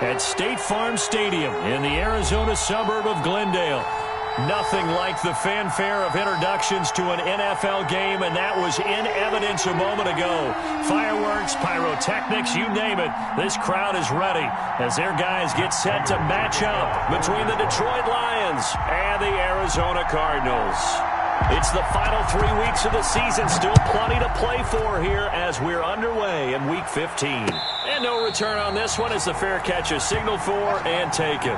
at State Farm Stadium in the Arizona suburb of Glendale. Nothing like the fanfare of introductions to an NFL game, and that was in evidence a moment ago. Fireworks, pyrotechnics, you name it. This crowd is ready as their guys get set to match up between the Detroit Lions and the Arizona Cardinals. It's the final 3 weeks of the season. Still plenty to play for here as we're underway in Week 15. And no return on this one as the fair catch is signaled for and taken.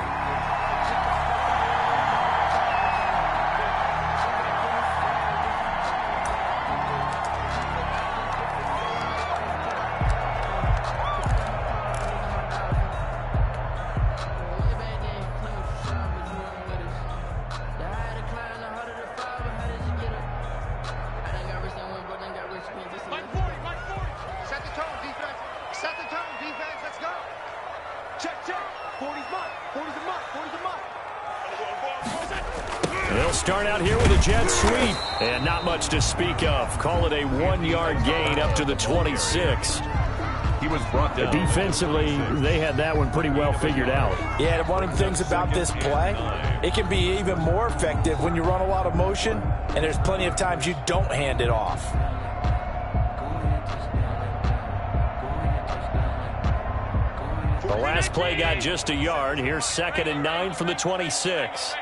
They'll start out here with a jet sweep, and not much to speak of. Call it a 1-yard gain up to the 26. He was brought down. Defensively, they had that one pretty well figured out. Yeah, one of the things about this play, it can be even more effective when you run a lot of motion, and there's plenty of times you don't hand it off. The last play got just a yard. Here's 2nd and 9 from the 26.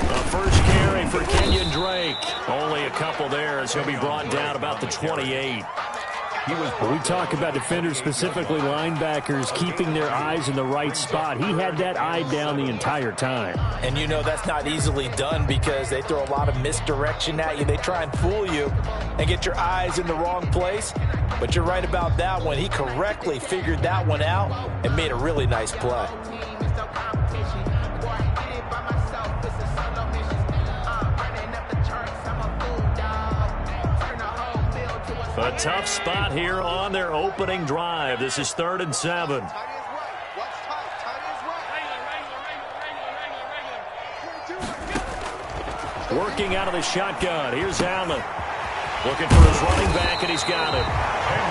The first carry for Kenyon Drake. Only a couple there as he'll be brought down about the 28. We talk about defenders, specifically linebackers, keeping their eyes in the right spot. He had that eye down the entire time. And you know that's not easily done because they throw a lot of misdirection at you. They try and fool you and get your eyes in the wrong place. But you're right about that one. He correctly figured that one out and made a really nice play. A tough spot here on their opening drive. This is 3rd and 7. Working out of the shotgun. Here's Allen. Looking for his running back, and he's got it.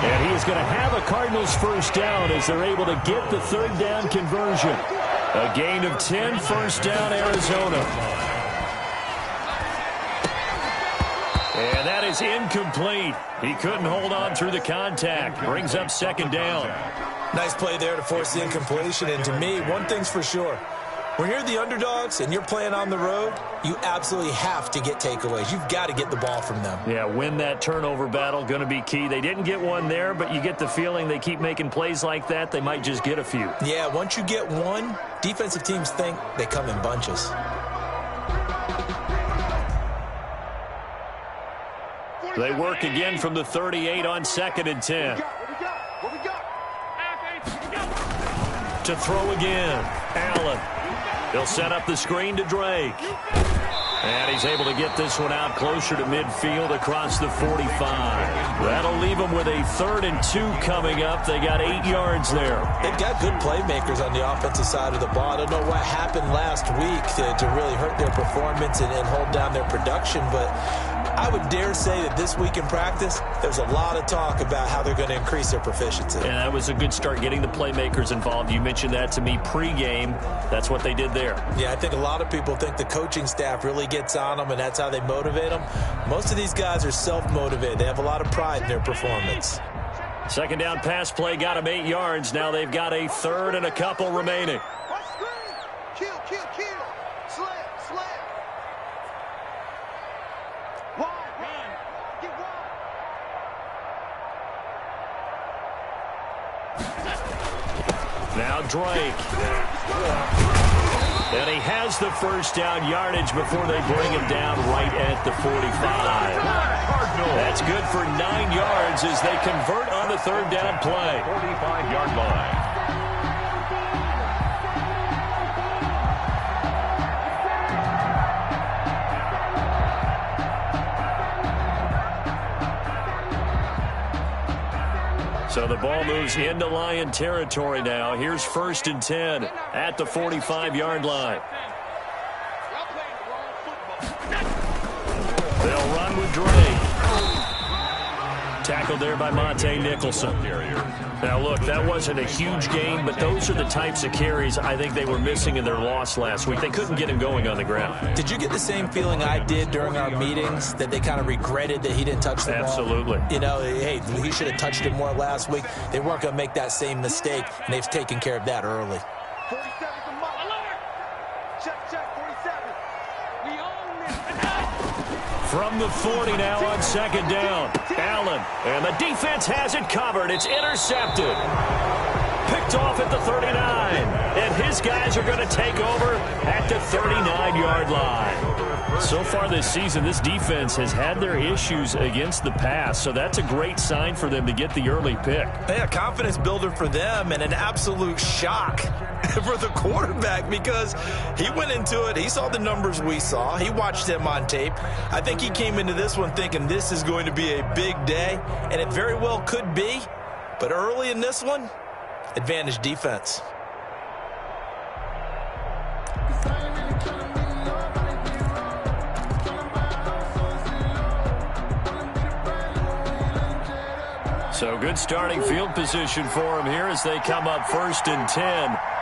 And he is going to have a Cardinals first down as they're able to get the 3rd down conversion. A gain of 10, first down, Arizona. And that is incomplete. He couldn't hold on through the contact. Brings up 2nd down. Nice play there to force the incompletion. And to me, one thing's for sure. When you're the underdogs and you're playing on the road, you absolutely have to get takeaways. You've got to get the ball from them. Yeah, win that turnover battle, going to be key. They didn't get one there, but you get the feeling they keep making plays like that, they might just get a few. Yeah, once you get one, defensive teams think they come in bunches. They work again from the 38 on 2nd and 10. To throw again, Allen. He'll set up the screen to Drake. And he's able to get this one out closer to midfield across the 45. That'll leave them with a 3rd and 2 coming up. They got 8 yards there. They've got good playmakers on the offensive side of the ball. I don't know what happened last week to really hurt their performance and hold down their production, but I would dare say that this week in practice, there's a lot of talk about how they're going to increase their proficiency. And that was a good start, getting the playmakers involved. You mentioned that to me pregame. That's what they did there. Yeah, I think a lot of people think the coaching staff really gets on them, and that's how they motivate them. Most of these guys are self-motivated. They have a lot of pride in their performance. 2nd down pass play got them 8 yards. Now they've got a 3rd and a couple remaining. Kill. Slam. Now Drake. And he has the first down yardage before they bring him down right at the 45. That's good for 9 yards as they convert on the 3rd down play. 45-yard line. So the ball moves into Lion territory now. Here's 1st and 10 at the 45-yard line. They'll run with Drake. Tackled there by Monte Nicholson. Now, look, that wasn't a huge game, but those are the types of carries I think they were missing in their loss last week. They couldn't get him going on the ground. Did you get the same feeling I did during our meetings, that they kind of regretted that he didn't touch the ball? Absolutely. You know, hey, he should have touched it more last week. They weren't going to make that same mistake, and they've taken care of that early. 47 to Mike. Alert! Check, 47. We own this. From the 40 now on second down. Allen, and the defense has it covered. It's intercepted. Picked off at the 39. And his guys are going to take over at the 39-yard line. So far this season, this defense has had their issues against the pass, so that's a great sign for them to get the early pick. Yeah, a confidence builder for them and an absolute shock for the quarterback, because he went into it, he saw the numbers we saw, he watched them on tape. I think he came into this one thinking this is going to be a big day, and it very well could be, but early in this one, advantage defense. So good starting field position for him here as they come up 1st and 10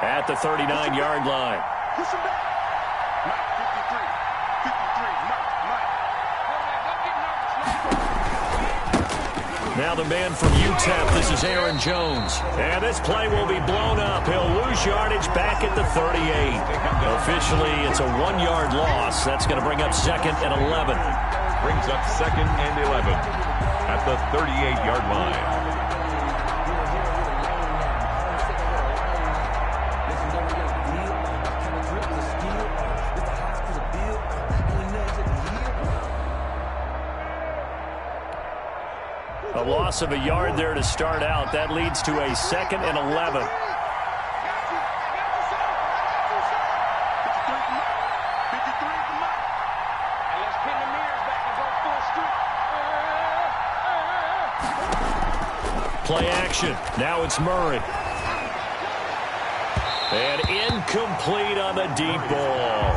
at the 39-yard line. Push him back. Mike, 53. 53, Mike. Now the man from UTEP, this is Aaron Jones. And this play will be blown up. He'll lose yardage back at the 38. Officially, it's a 1-yard loss. That's going to bring up 2nd and 11. Brings up 2nd and 11 at the 38-yard line. A loss of a yard there to start out. That leads to a 2nd and 11. Play action. Now it's Murray. And incomplete on the deep ball.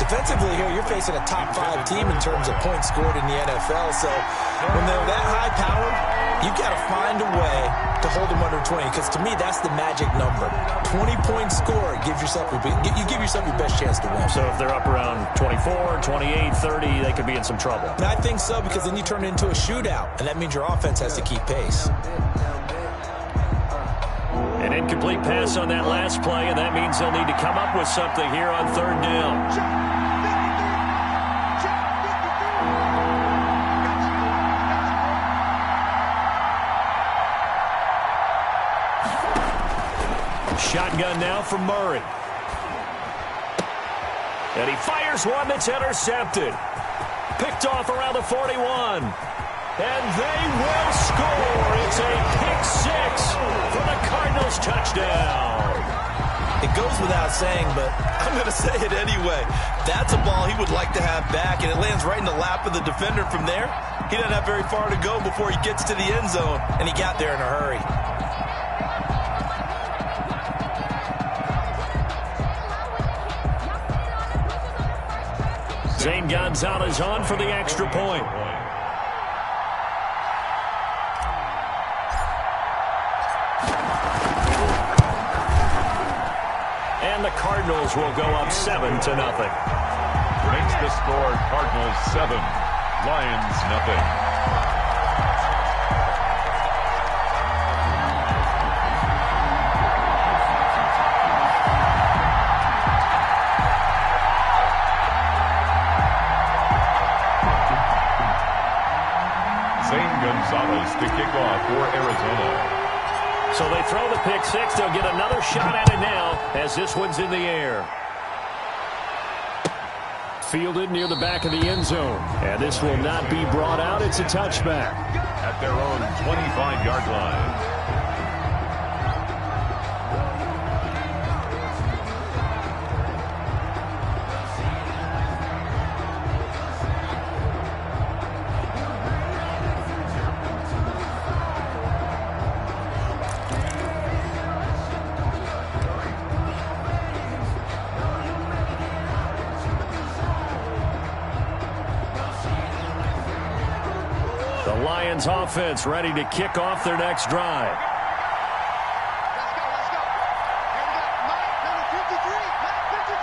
Defensively here, you're facing a top 5 team in terms of points scored in the NFL. So when they're that high powered, you've got to find a way to hold them under 20. Because to me, that's the magic number. 20 points scored, you give yourself your best chance to win. So if they're up around 24, 28, 30, they could be in some trouble. And I think so, because then you turn it into a shootout, and that means your offense has to keep pace. An incomplete pass on that last play, and that means they'll need to come up with something here on 3rd down. Shotgun now from Murray. And he fires one that's intercepted. Picked off around the 41. And they will score. It's a pick 6 for the Cardinals touchdown. It goes without saying, but I'm going to say it anyway. That's a ball he would like to have back, and it lands right in the lap of the defender from there. He doesn't have very far to go before he gets to the end zone, and he got there in a hurry. Zane Gonzalez on for the extra point. And the Cardinals will go up 7-0. Makes the score Cardinals 7, Lions nothing. Gonzalez to kick off for Arizona. So they throw the pick 6. They'll get another shot at it now as this one's in the air. Fielded near the back of the end zone. And this will not be brought out. It's a touchback. At their own 25-yard line. The Lions offense ready to kick off their next drive. Let's go. Here we go. Mike, number 53. Mike, 53.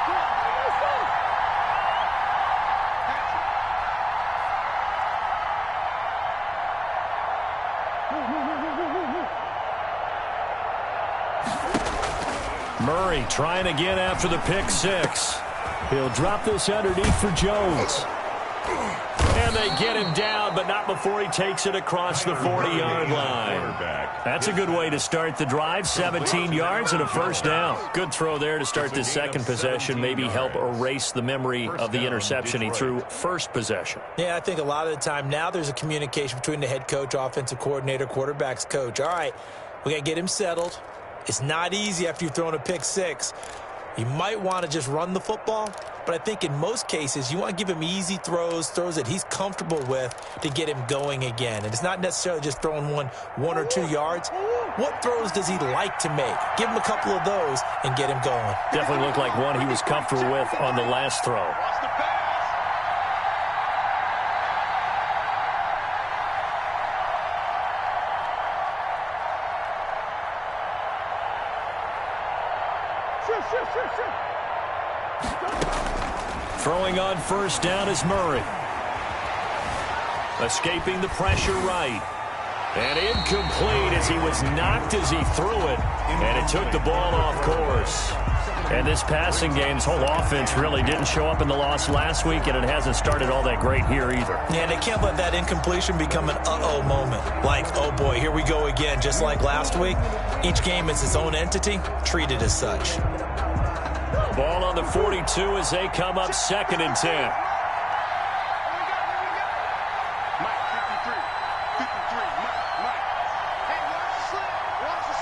Come on. Let's go. Murray trying again after the pick six. He'll drop this underneath for Jones. And they get him down, but not before he takes it across the 40-yard line. That's a good way to start the drive. 17 yards and a first down. Good throw there to start this second possession. Maybe help erase the memory of the interception he threw first possession. Yeah, I think a lot of the time now there's a communication between the head coach, offensive coordinator, quarterback's coach. All right, we got to get him settled. It's not easy after you've thrown a pick six. You might want to just run the football, but I think in most cases you want to give him easy throws that he's comfortable with to get him going again. And it's not necessarily just throwing one or 2 yards. What throws does he like to make? Give him a couple of those and get him going. Definitely looked like one he was comfortable with on the last throw. Watch the pass. Throwing on first down is Murray. Escaping the pressure right. And incomplete as he was knocked as he threw it. And it took the ball off course. And this passing game's whole offense really didn't show up in the loss last week, and it hasn't started all that great here either. Yeah, they can't let that incompletion become an uh-oh moment. Like, oh boy, here we go again, just like last week. Each game is its own entity, treated as such. Ball on the 42 as they come up 2nd and 10. Mike, 53. 53. Mike. Hey, watch the slip. Watch the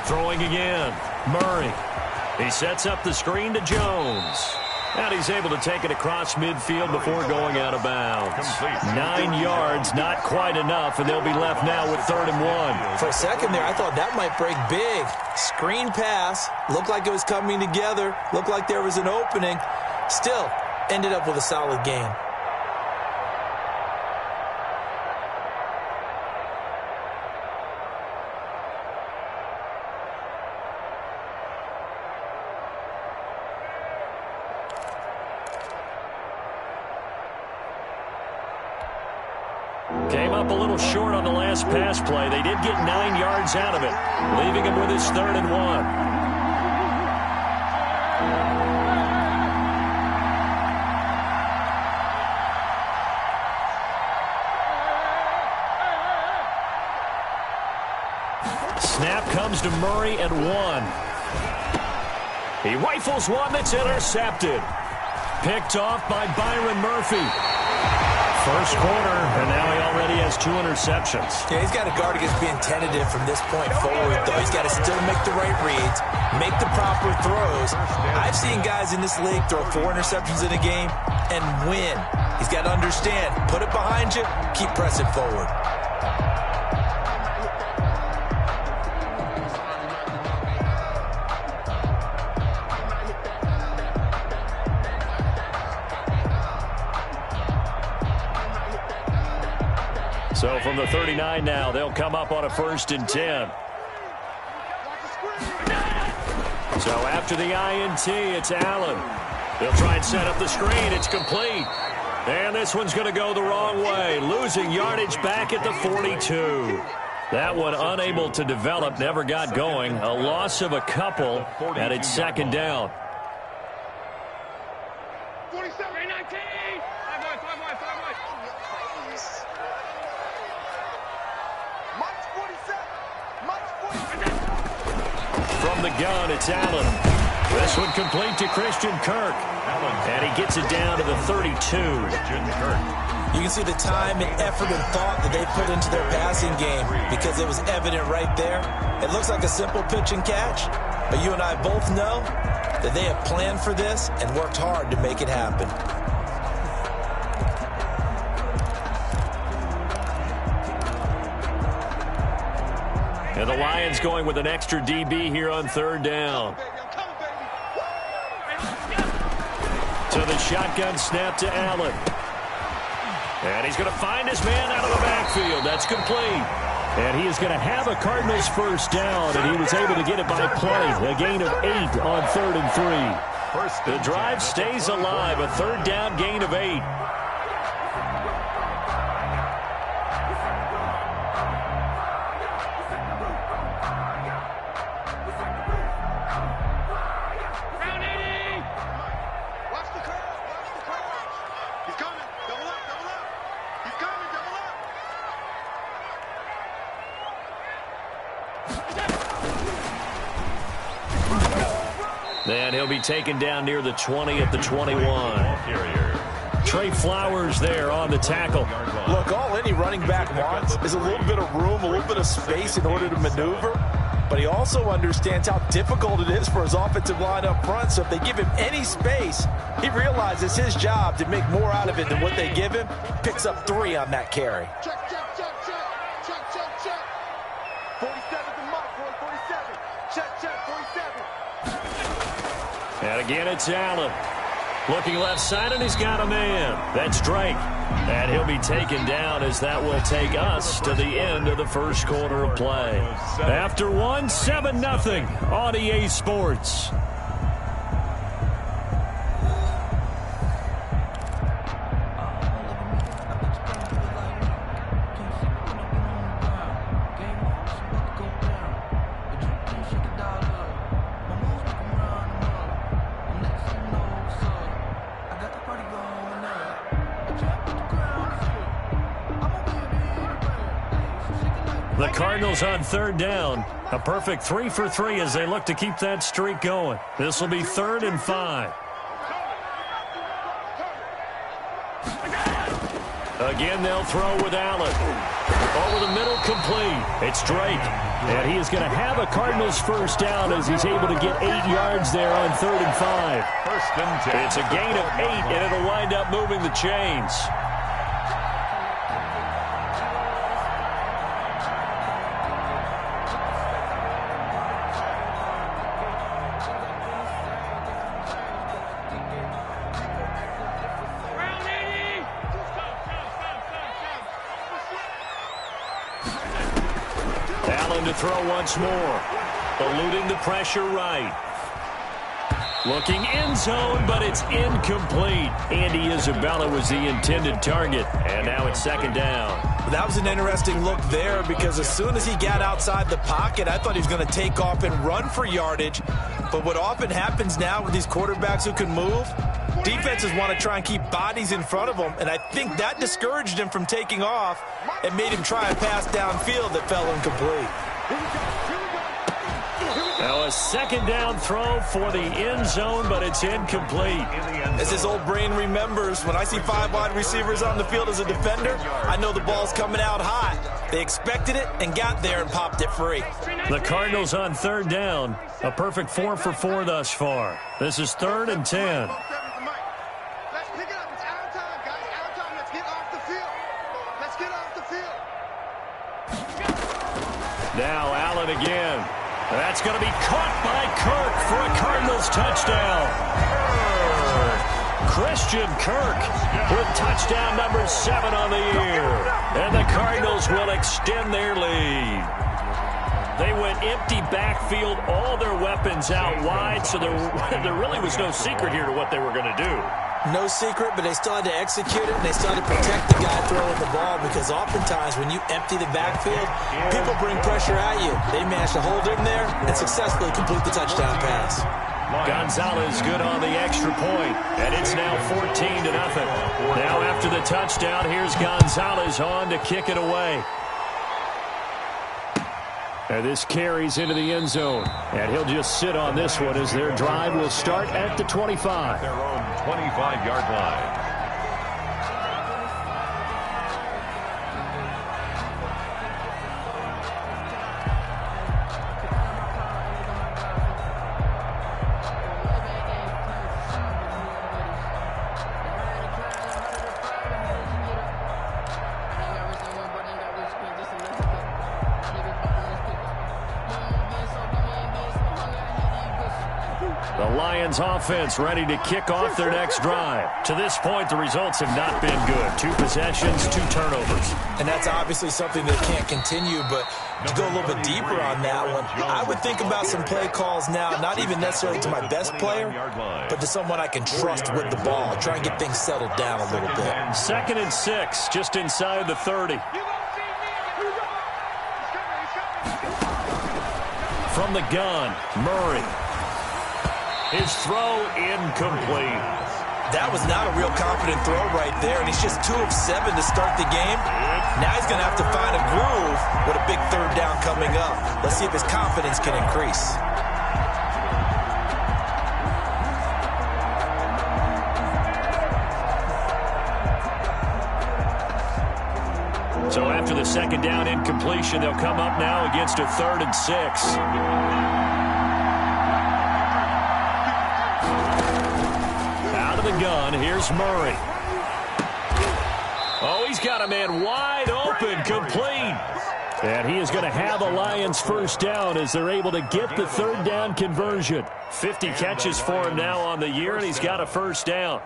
slip. Throwing again. Murray. He sets up the screen to Jones. And he's able to take it across midfield before going out of bounds. 9 yards, not quite enough, and they'll be left now with 3rd and 1. For a second there, I thought that might break big. Screen pass. Looked like it was coming together. Looked like there was an opening. Still, ended up with a solid game. Came up a little short on the last pass play. They did get 9 yards out of it, leaving him with his 3rd and 1. Snap comes to Murray at 1. He rifles one that's intercepted. Picked off by Byron Murphy. First quarter, and now he already has 2 interceptions. Yeah, he's got to guard against being tentative from this point forward, though. He's got to still make the right reads, make the proper throws. I've seen guys in this league throw 4 interceptions in a game and win. He's got to understand, put it behind you, keep pressing forward. So from the 39 now, they'll come up on a 1st and 10. So after the INT, it's Allen. They'll try and set up the screen. It's complete. And this one's going to go the wrong way, losing yardage back at the 42. That one unable to develop, never got going. A loss of a couple, and it's 2nd down. 47, 19. 5 wide. Mike's 47. Mike's 47. From the gun, it's Allen. This one complete to Christian Kirk. And he gets it down to the 32. You can see the time and effort and thought that they put into their passing game because it was evident right there. It looks like a simple pitch and catch, but you and I both know that they have planned for this and worked hard to make it happen. And the Lions going with an extra DB here on third down. To the shotgun snap to Allen. And he's going to find his man out of the backfield. That's complete. And he is going to have a Cardinals first down, and he was able to get it by play. A gain of 8 on 3rd and 3. The drive stays alive. A third down gain of 8. And he'll be taken down near the 20 at the 21. Trey Flowers there on the tackle. Look, all any running back wants is a little bit of room, a little bit of space in order to maneuver. But he also understands how difficult it is for his offensive line up front. So if they give him any space, he realizes his job to make more out of it than what they give him. Picks up 3 on that carry. Check. 47 to Mike, boy, 47. Check, 47. And again, it's Allen. Looking left side, and he's got a man. That's Drake. And he'll be taken down as that will take us to the end of the first quarter of play. After 1, 7-0 on EA Sports. The Cardinals on third down. A perfect 3 for 3 as they look to keep that streak going. This will be 3rd and 5. Again, they'll throw with Allen. Over the middle, complete. It's Drake. And he is going to have a Cardinals first down as he's able to get 8 yards there on 3rd and 5. First and 10. It's a gain of 8, and it'll wind up moving the chains. To throw once more. Eluding the pressure right. Looking end zone, but it's incomplete. Andy Isabella was the intended target. And now it's 2nd down. That was an interesting look there because as soon as he got outside the pocket, I thought he was going to take off and run for yardage. But what often happens now with these quarterbacks who can move, defenses want to try and keep bodies in front of them, and I think that discouraged him from taking off and made him try a pass downfield that fell incomplete. Now a 2nd down throw for the end zone, but it's incomplete. As his old brain remembers, when I see 5 wide receivers on the field as a defender, I know the ball's coming out hot. They expected it and got there and popped it free. The Cardinals on 3rd down. A perfect 4 for 4 thus far. This is 3rd and 10. Let's pick it up. It's out of time, guys. Out of time. Let's get off the field. Let's get off the field. Now Allen again. That's going to be caught by Kirk for a Cardinals touchdown. Christian Kirk with touchdown number 7 on the year. And the Cardinals will extend their lead. They went empty backfield, all their weapons out wide, so there really was no secret here to what they were going to do. No secret, but they still had to execute it, and they still had to protect the guy throwing the ball because oftentimes when you empty the backfield, people bring pressure at you. They managed to hold him there and successfully complete the touchdown pass. Gonzalez good on the extra point, and it's now 14-0. Now after the touchdown, here's Gonzalez on to kick it away. And this carries into the end zone. And he'll just sit on this one as their drive will start at the 25. Their own 25-yard line. The Lions offense ready to kick off their next drive. To this point, the results have not been good. 2 possessions, 2 turnovers. And that's obviously something that can't continue, but to go a little bit deeper on that one, I would think about some play calls now, not even necessarily to my best player, but to someone I can trust with the ball. Try and get things settled down a little bit. 2nd and 6, just inside the 30. From the gun, Murray. His throw incomplete. That was not a real confident throw right there, and he's just 2 of 7 to start the game. Now he's going to have to find a groove with a big 3rd down coming up. Let's see if his confidence can increase. So after the 2nd down incompletion, they'll come up now against a 3rd and 6. The gun. Here's Murray. Oh, he's got a man wide open, complete. And he is going to have a Lions 1st down as they're able to get the 3rd down conversion. 50 catches for him now on the year, and he's got a 1st down.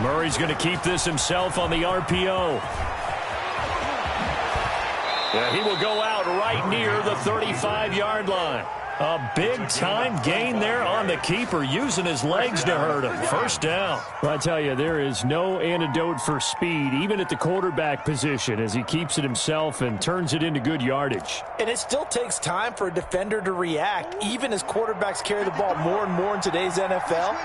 Murray's going to keep this himself on the RPO. Yeah, he will go out right near the 35-yard line. A big-time gain there on the keeper, using his legs to hurt him. 1st down. Well, I tell you, there is no antidote for speed, even at the quarterback position, as he keeps it himself and turns it into good yardage. And it still takes time for a defender to react, even as quarterbacks carry the ball more and more in today's NFL.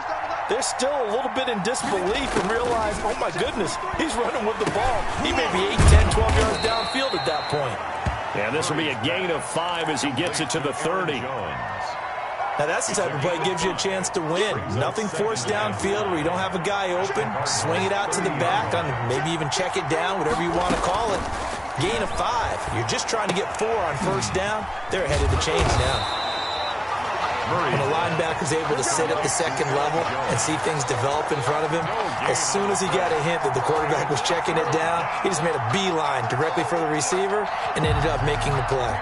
They're still a little bit in disbelief and realize, oh, my goodness, he's running with the ball. He may be 8, 10, 12 yards downfield at that point. And this will be a gain of 5 as he gets it to the 30. Now, that's the type of play that gives you a chance to win. Nothing forced downfield where you don't have a guy open. Swing it out to the back, on maybe even check it down, whatever you want to call it. Gain of 5. You're just trying to get 4 on 1st down. They're ahead of the chains now. When a linebacker's able to sit at the 2nd level and see things develop in front of him, as soon as he got a hint that the quarterback was checking it down, he just made a beeline directly for the receiver and ended up making the play.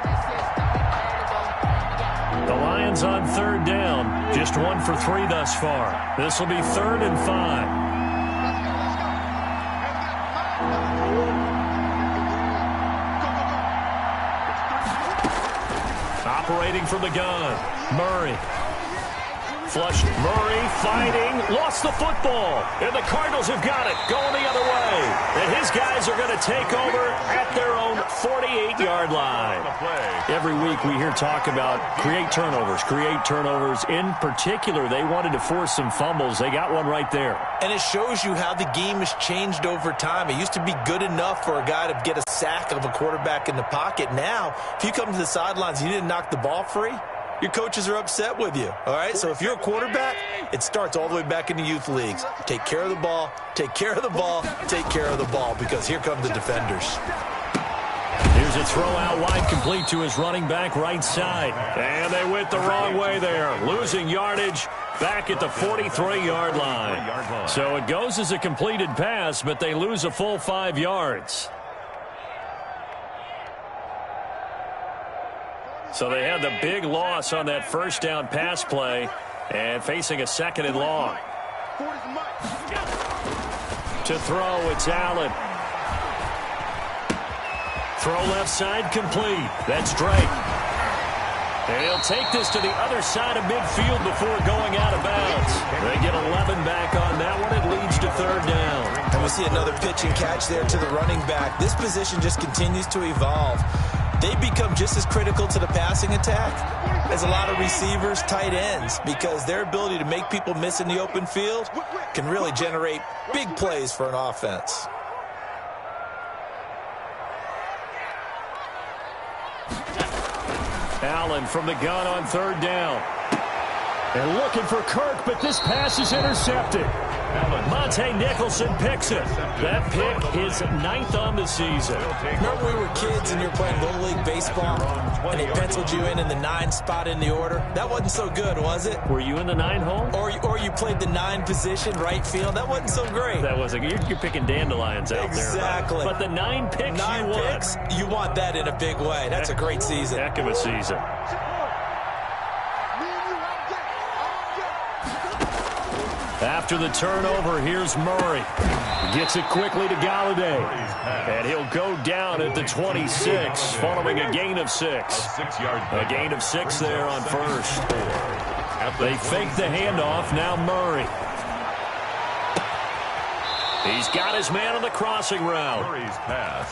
The Lions on 3rd down, just 1 for 3 thus far. This will be 3rd and 5. Operating from the gun, Murray. Flushed Murray, fighting, lost the football. And the Cardinals have got it, going the other way. And his guys are going to take over at their own 48-yard line. Every week we hear talk about create turnovers. In particular, they wanted to force some fumbles. They got one right there. And it shows you how the game has changed over time. It used to be good enough for a guy to get a sack of a quarterback in the pocket. Now, if you come to the sidelines and you didn't knock the ball free, your coaches are upset with you, all right? So if you're a quarterback, it starts all the way back in the youth leagues. Take care of the ball, take care of the ball, take care of the ball, because here come the defenders. Here's a throw out wide, complete to his running back right side. And they went the wrong way there, losing yardage back at the 43-yard line. So it goes as a completed pass, but they lose a full 5 yards. So they had the big loss on that 1st down pass play and facing a 2nd and long. To throw, it's Allen. Throw left side, complete. That's Drake. And he'll take this to the other side of midfield before going out of bounds. They get 11 back on that one. It leads to 3rd down. And we see another pitch and catch there to the running back. This position just continues to evolve. They become just as critical to the passing attack as a lot of receivers, tight ends, because their ability to make people miss in the open field can really generate big plays for an offense. Allen from the gun on 3rd down. And looking for Kirk, but this pass is intercepted. Monte Nicholson picks it. That pick is 9th on the season. Remember we were kids and you were playing Little League Baseball and they penciled you in the 9 spot in the order? That wasn't so good, was it? Were you in the 9 hole? Or you played the 9 position, right field? That wasn't so great. That wasn't. You're picking dandelions out there. Exactly. But the 9 picks you want that in a big way. That's a great season. Heck of a season. After the turnover, here's Murray. Gets it quickly to Galladay. And he'll go down at the 26, following a gain of 6. A gain of 6 there on first. They fake the handoff. Now Murray. He's got his man on the crossing route.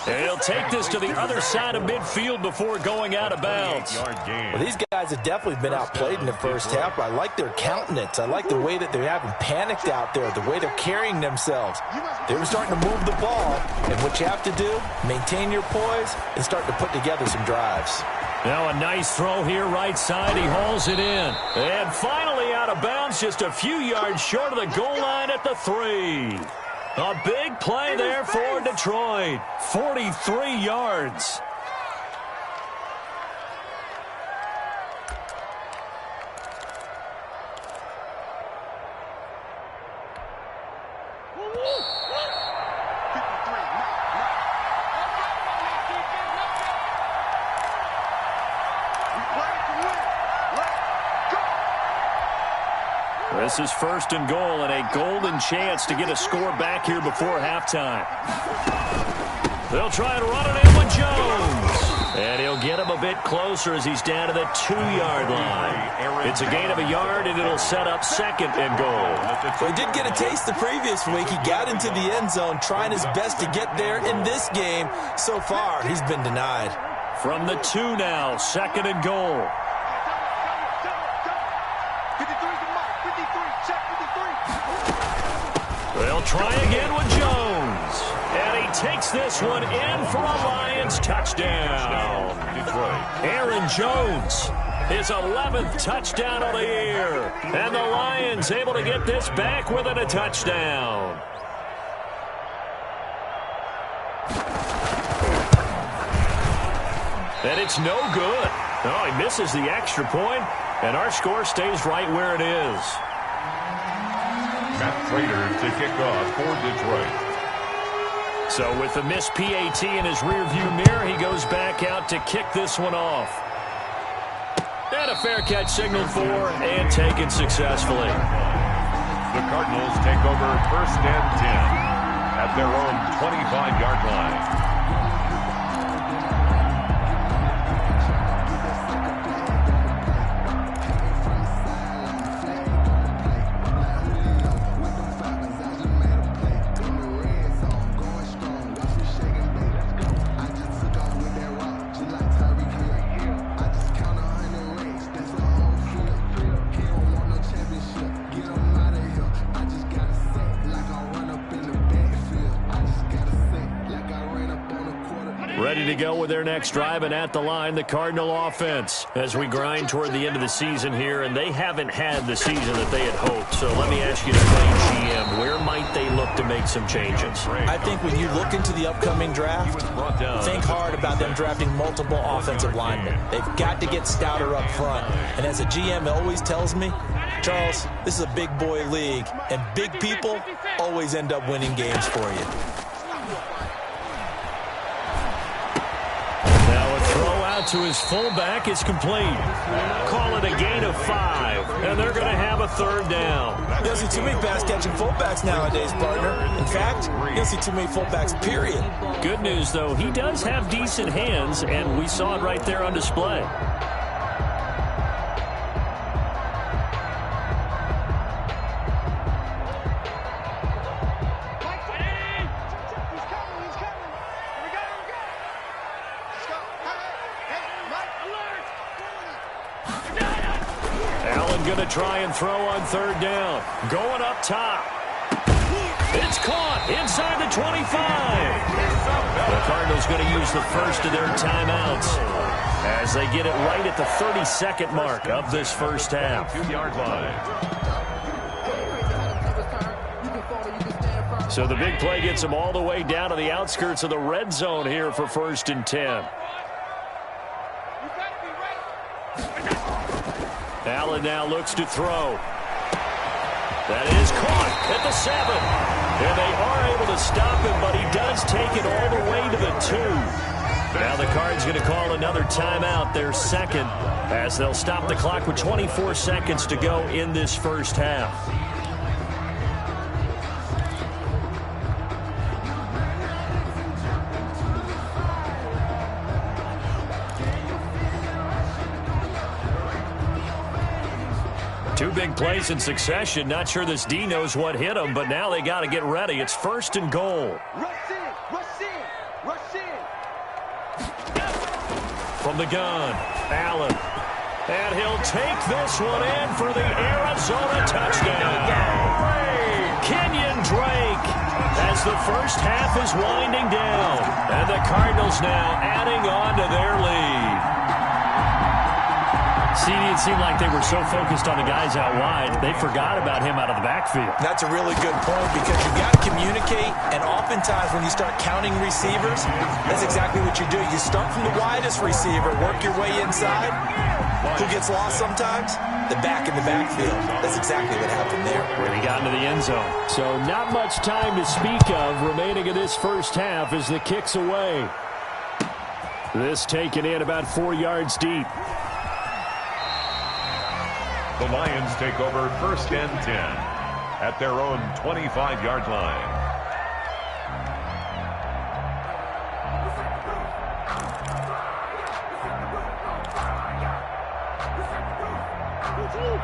And he'll take this to the other side of midfield before going out of bounds. Well, these guys have definitely been outplayed in the first half. I like their countenance. I like the way that they're having panicked out there, the way they're carrying themselves. They were starting to move the ball, and what you have to do, maintain your poise and start to put together some drives. Now a nice throw here right side. He hauls it in. And finally out of bounds, just a few yards short of the goal line at the 3. A big play there for Detroit. 43 yards. This is 1st and goal and a golden chance to get a score back here before halftime. They'll try and run it in with Jones. And he'll get him a bit closer as he's down to the 2-yard line. It's a gain of a yard, and it'll set up 2nd and goal. Well, he did get a taste the previous week. He got into the end zone, trying his best to get there in this game. So far, he's been denied. From the 2 now, 2nd and goal. They'll try again with Jones. And he takes this one in for a Lions touchdown. Aaron Jones, his 11th touchdown of the year. And the Lions able to get this back within a touchdown. And it's no good. Oh, he misses the extra point, and our score stays right where it is. Matt Prater to kick off for Detroit. So with the missed PAT in his rearview mirror, he goes back out to kick this one off. And a fair catch signaled for and taken successfully. The Cardinals take over 1st and 10 at their own 25-yard line. Ready to go with their next drive, and at the line, the Cardinal offense as we grind toward the end of the season here, and they haven't had the season that they had hoped. So let me ask you to play GM, where might they look to make some changes? I think when you look into the upcoming draft, think hard about them drafting multiple offensive linemen. They've got to get stouter up front. And as a GM, it always tells me, Charles, this is a big boy league, and big people always end up winning games for you. To his fullback is complete. Call it a gain of 5, and they're going to have a 3rd down. You don't see too many pass-catching fullbacks nowadays, partner. In fact, you don't see too many fullbacks, period. Good news, though, he does have decent hands, and we saw it right there on display. Going to try and throw on 3rd down. Going up top. It's caught inside the 25. The Cardinals going to use the first of their timeouts as they get it right at the 32nd mark of this first half. 2-yard line. So the big play gets them all the way down to the outskirts of the red zone here for 1st and 10. Allen now looks to throw. That is caught at the 7. And they are able to stop him, but he does take it all the way to the 2. Now the Cards going to call another timeout, their second, as they'll stop the clock with 24 seconds to go in this first half. Two big plays in succession. Not sure this D knows what hit him, but now they got to get ready. It's 1st and goal. Rush in, rush in, rush in. From the gun, Allen. And he'll take this one in for the Arizona touchdown. Kenyon Drake as the first half is winding down. And the Cardinals now adding on to their lead. See, it seemed like they were so focused on the guys out wide, they forgot about him out of the backfield. That's a really good point because you've got to communicate, and oftentimes when you start counting receivers, that's exactly what you do. You start from the widest receiver, work your way inside. Who gets lost sometimes? The back in the backfield. That's exactly what happened there. When he got into the end zone. So not much time to speak of remaining in this first half as the kick's away. This taken in about 4 yards deep. The Lions take over 1st and 10 at their own 25-yard line.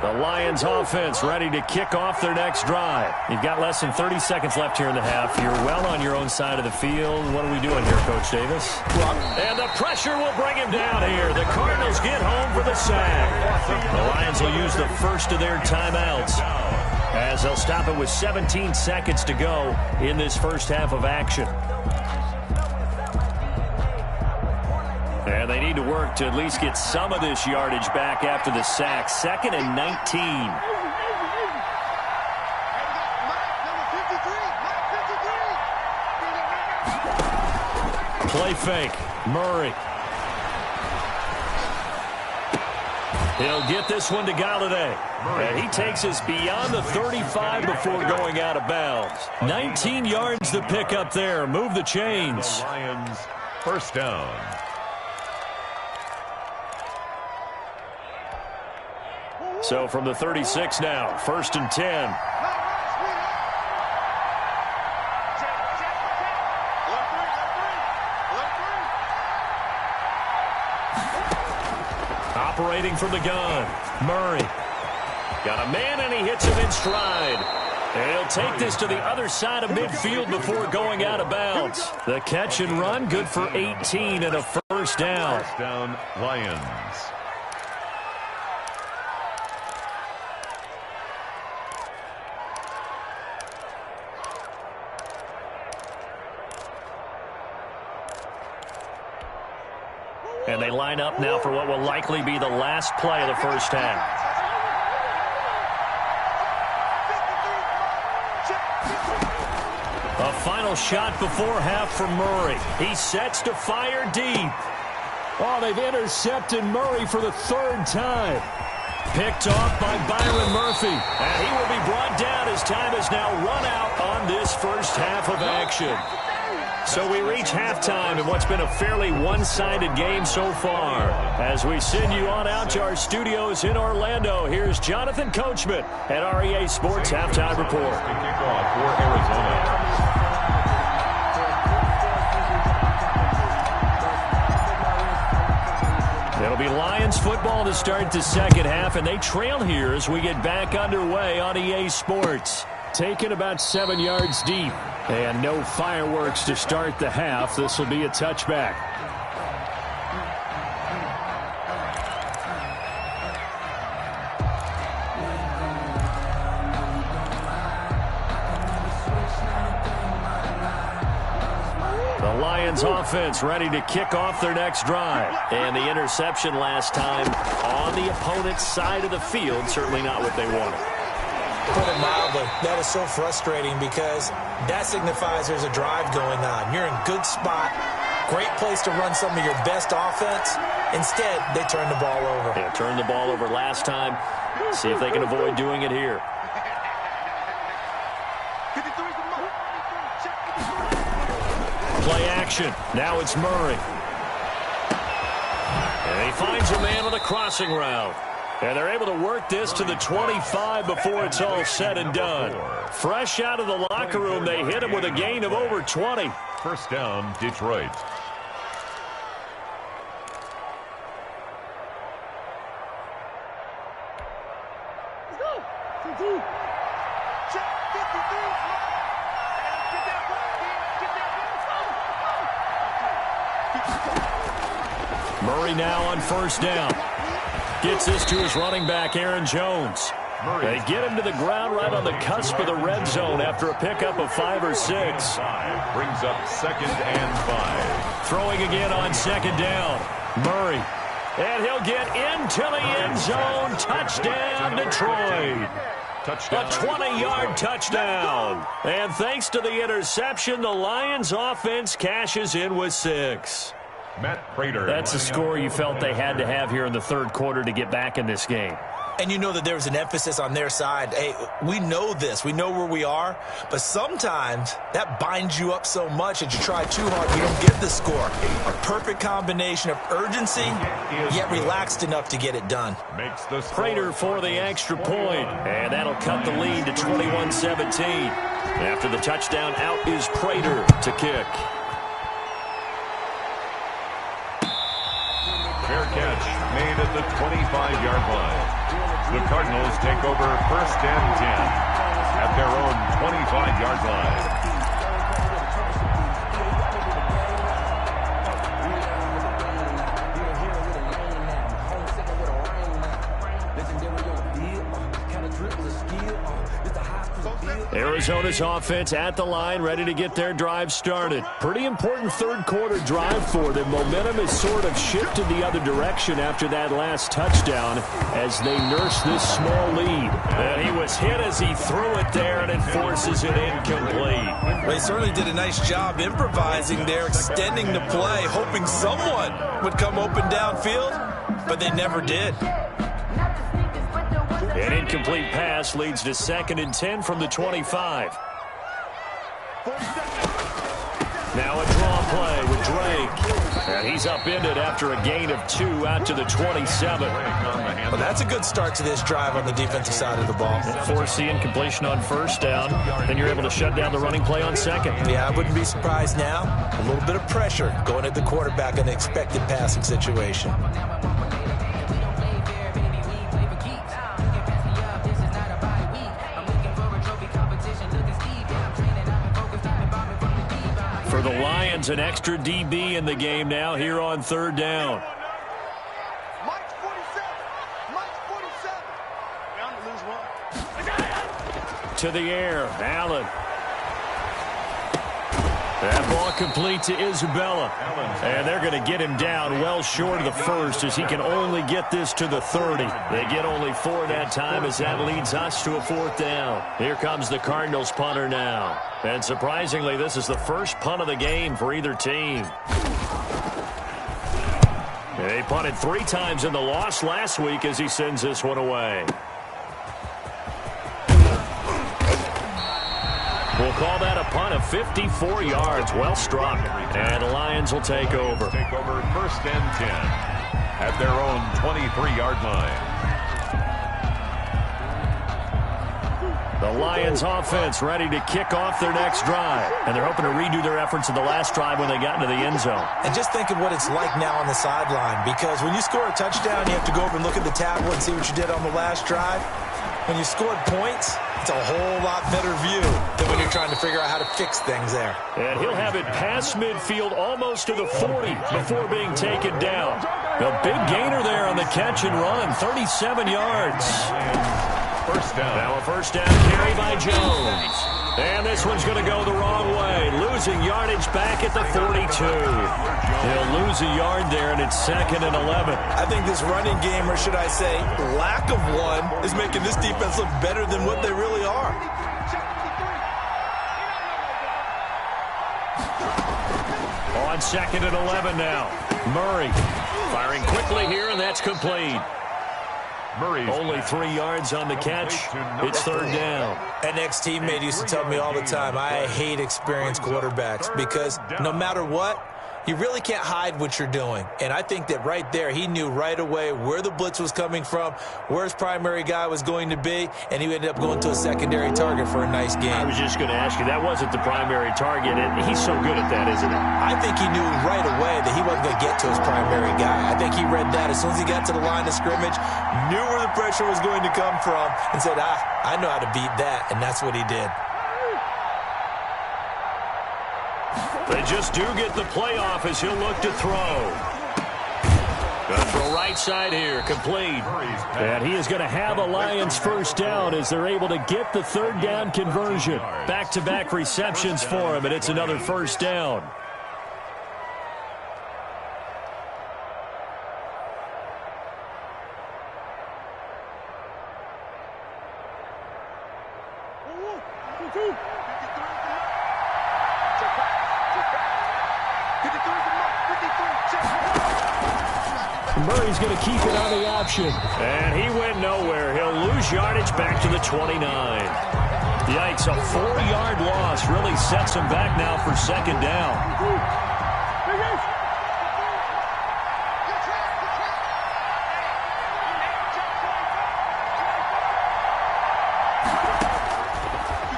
The Lions offense ready to kick off their next drive. You've got less than 30 seconds left here in the half. You're well on your own side of the field. What are we doing here, Coach Davis? And the pressure will bring him down here. The Cardinals get home for the sack. The Lions will use the first of their timeouts as they'll stop it with 17 seconds to go in this first half of action. And they need to work to at least get some of this yardage back after the sack. 2nd and 19. Play fake. Murray. He'll get this one to Galladay. And he takes us beyond the 35 before going out of bounds. 19 yards to pick up there. Move the chains. The Lions, 1st down. So from the 36 now, 1st and 10. Operating from the gun, Murray. Got a man and he hits him in stride. And he'll take this to the other side of midfield before going out of bounds. The catch and run, good for 18 and a 1st down. 1st down, Lions. And they line up now for what will likely be the last play of the first half. A final shot before half from Murray. He sets to fire deep. Oh, they've intercepted Murray for the 3rd time. Picked off by Byron Murphy. And he will be brought down as time has now run out on this first half of action. So we reach halftime in what's been a fairly one-sided game so far. As we send you on out to our studios in Orlando, here's Jonathan Coachman at REA Sports Halftime Report. Kickoff for Arizona. It'll be Lions football to start the second half, and they trail here as we get back underway on EA Sports. Taken about 7 yards deep. And no fireworks to start the half. This will be a touchback. The Lions offense ready to kick off their next drive. And the interception last time on the opponent's side of the field. Certainly not what they wanted. Put it mildly, that is so frustrating because that signifies there's a drive going on. You're in good spot, great place to run some of your best offense. Instead, they turn the ball over. Yeah, turned the ball over last time. See if they can avoid doing it here. Play action. Now it's Murray. And he finds a man on the crossing route. And they're able to work this to the 25 before it's all said and done. Fresh out of the locker room, they hit him with a gain of over 20. First down, Detroit. Murray now on first down. Gets this to his running back, Aaron Jones. They get him to the ground right on the cusp of the red zone after a pickup of 5 or 6. Brings up 2nd and 5. Throwing again on 2nd down. Murray. And he'll get into the end zone. Touchdown, Detroit. Touchdown. A 20-yard touchdown. And thanks to the interception, the Lions offense cashes in with 6. Matt Prater. That's a score you felt they had to have here in the third quarter to get back in this game. And you know that there was an emphasis on their side. Hey, we know this. We know where we are. But sometimes that binds you up so much that you try too hard, you don't get the score. A perfect combination of urgency, yet relaxed enough to get it done. Makes the Prater for the extra point. And that'll cut the lead to 21-17. After the touchdown, out is Prater to kick. Fair catch made at the 25-yard line. The Cardinals take over 1st and 10 at their own 25-yard line. Arizona's offense at the line, ready to get their drive started. Pretty important third quarter drive for them. Momentum has sort of shifted the other direction after that last touchdown as they nurse this small lead. And he was hit as he threw it there, and it forces it incomplete. They certainly did a nice job improvising there, extending the play, hoping someone would come open downfield, but they never did. An incomplete pass leads to 2nd and 10 from the 25. Now a draw play with Drake. And he's upended after a gain of 2 out to the 27. Well, that's a good start to this drive on the defensive side of the ball. Force the incompletion on first down. Then you're able to shut down the running play on second. Yeah, I wouldn't be surprised now. A little bit of pressure going at the quarterback in an expected passing situation. For the Lions, an extra DB in the game now here on 3rd down. Mike's 47. Mike's 47. Bound to lose one. To the air, Allen. That ball complete to Isabella. And they're going to get him down well short of the first as he can only get this to the 30. They get only 4 that time as that leads us to a 4th down. Here comes the Cardinals punter now. And surprisingly, this is the first punt of the game for either team. They punted 3 times in the loss last week as he sends this one away. We'll call that a punt of 54 yards. Well struck. And the Lions will take over. Take over 1st and 10 at their own 23-yard line. The Lions offense ready to kick off their next drive. And they're hoping to redo their efforts in the last drive when they got into the end zone. And just think of what it's like now on the sideline, because when you score a touchdown, you have to go over and look at the tablet and see what you did on the last drive. When you scored points, it's a whole lot better view than when you're trying to figure out how to fix things there. And he'll have it past midfield almost to the 40 before being taken down. A big gainer there on the catch and run, 37 yards. First down. Now a first down carry by Jones. And this one's going to go the wrong way. Losing yardage back at the 42. He'll lose a yard there, and it's 2nd and 11. I think this running game, or should I say lack of one, is making this defense look better than what they really are. On 2nd and 11 now. Murray firing quickly here, and that's complete. Murray's Only 3 yards on the catch. It's 3rd down. An ex-teammate used to tell me all the time, I hate experienced quarterbacks because no matter what, you really can't hide what you're doing. And I think that right there, he knew right away where the blitz was coming from, where his primary guy was going to be, and he ended up going to a secondary target for a nice game. I was just going to ask you, that wasn't the primary target, and he's so good at that, isn't he? I think he knew right away that he wasn't going to get to his primary guy. I think he read that as soon as he got to the line of scrimmage, knew where the pressure was going to come from, and said, I know how to beat that, and that's what he did. They just do get the playoff as he'll look to throw. Going to throw right side here, complete. And he is going to have a Lions first down as they're able to get the 3rd down conversion. Back-to-back receptions for him, and it's another first down. Murray's going to keep it on the option. And he went nowhere. He'll lose yardage back to the 29. Yikes, a 4-yard loss really sets him back now for 2nd down.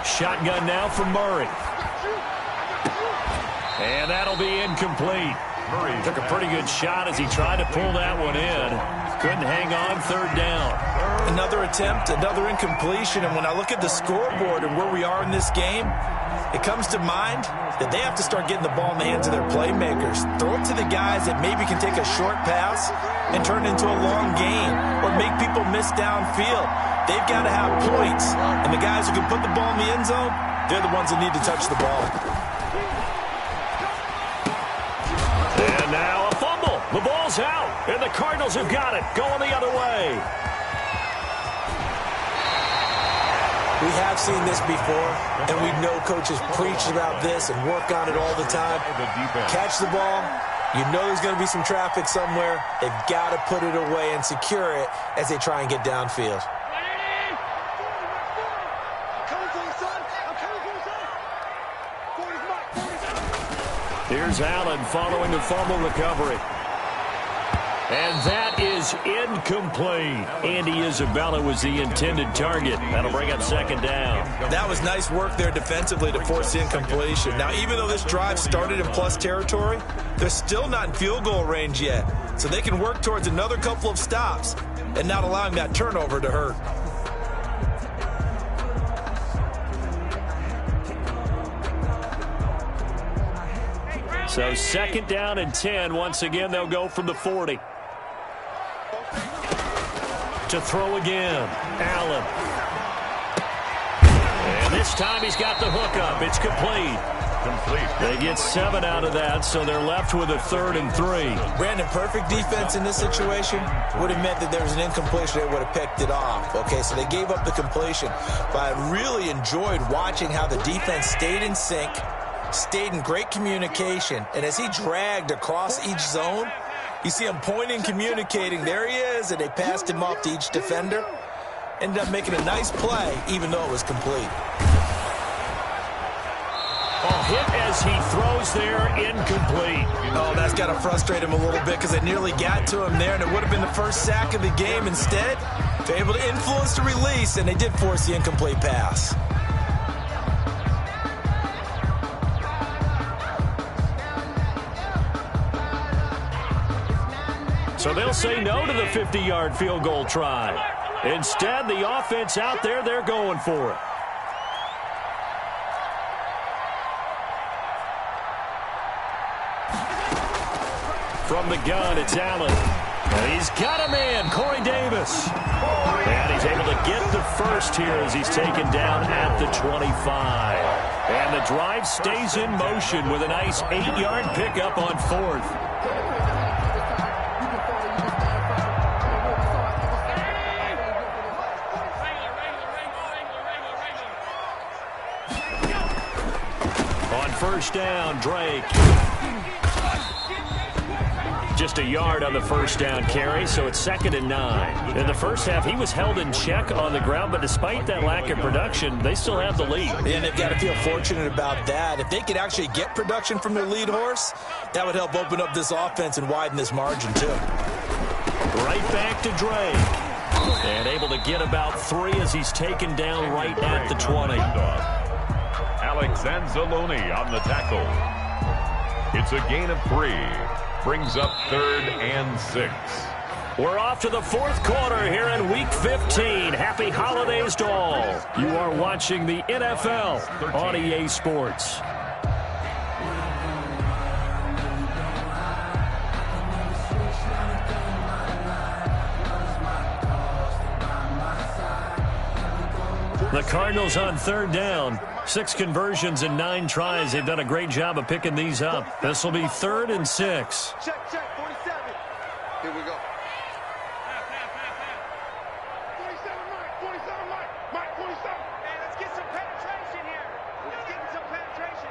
Shotgun now for Murray. And that'll be incomplete. Murray took a pretty good shot as he tried to pull that one in. Couldn't hang on, 3rd down. Another attempt, another incompletion, and when I look at the scoreboard and where we are in this game, it comes to mind that they have to start getting the ball in the hands of their playmakers. Throw it to the guys that maybe can take a short pass and turn it into a long gain or make people miss downfield. They've got to have points, and the guys who can put the ball in the end zone, they're the ones that need to touch the ball. And now a fumble. The ball's out, and the Cardinals have got it. Going the other way. We have seen this before, and we know coaches preach about this and work on it all the time. Catch the ball. You know there's going to be some traffic somewhere. They've got to put it away and secure it as they try and get downfield. Here's Allen following the fumble recovery. And that is incomplete. Andy Isabella was the intended target. That'll bring up 2nd down. That was nice work there defensively to force the incompletion. Now, even though this drive started in plus territory, they're still not in field goal range yet. So they can work towards another couple of stops and not allowing that turnover to hurt. So 2nd down and 10. Once again, they'll go from the 40. To throw again. Allen. And this time he's got the hook up. It's complete. They get 7 out of that, so they're left with a 3rd and 3. Brandon, perfect defense in this situation would have meant that there was an incompletion. They would have picked it off. Okay, so they gave up the completion. But I really enjoyed watching how the defense stayed in sync, stayed in great communication, and as he dragged across each zone, you see him pointing, communicating. There he is, and they passed him off to each defender. Ended up making a nice play, even though it was complete. Hit as he throws there, incomplete. Oh, that's got to frustrate him a little bit because they nearly got to him there, and it would have been the first sack of the game. Instead, they're able to influence the release, and they did force the incomplete pass. So they'll say no to the 50-yard field goal try. Instead, the offense out there, they're going for it. From the gun, it's Allen. And he's got him in, Corey Davis. And he's able to get the first here as he's taken down at the 25. And the drive stays in motion with a nice 8-yard pickup on 4th. On first down, Drake. Just a yard on the first down carry, so it's 2nd and 9. In the first half, he was held in check on the ground, but despite that lack of production, they still have the lead. And they've got to feel fortunate about that. If they could actually get production from their lead horse, that would help open up this offense and widen this margin, too. Right back to Drake. And able to get about 3 as he's taken down right at the 20. Alex Anzalone on the tackle. It's a gain of 3. Brings up 3rd and 6. We're off to the 4th quarter here in Week 15. Happy holidays to all. You are watching the NFL on EA Sports. The Cardinals on 3rd down. 6 conversions and 9 tries. They've done a great job of picking these up. This will be 3rd and 6. Check, 47. Here we go. 47, Mike. 47, Mike. Mike, 47. Hey, let's get some penetration here. Let's get some penetration.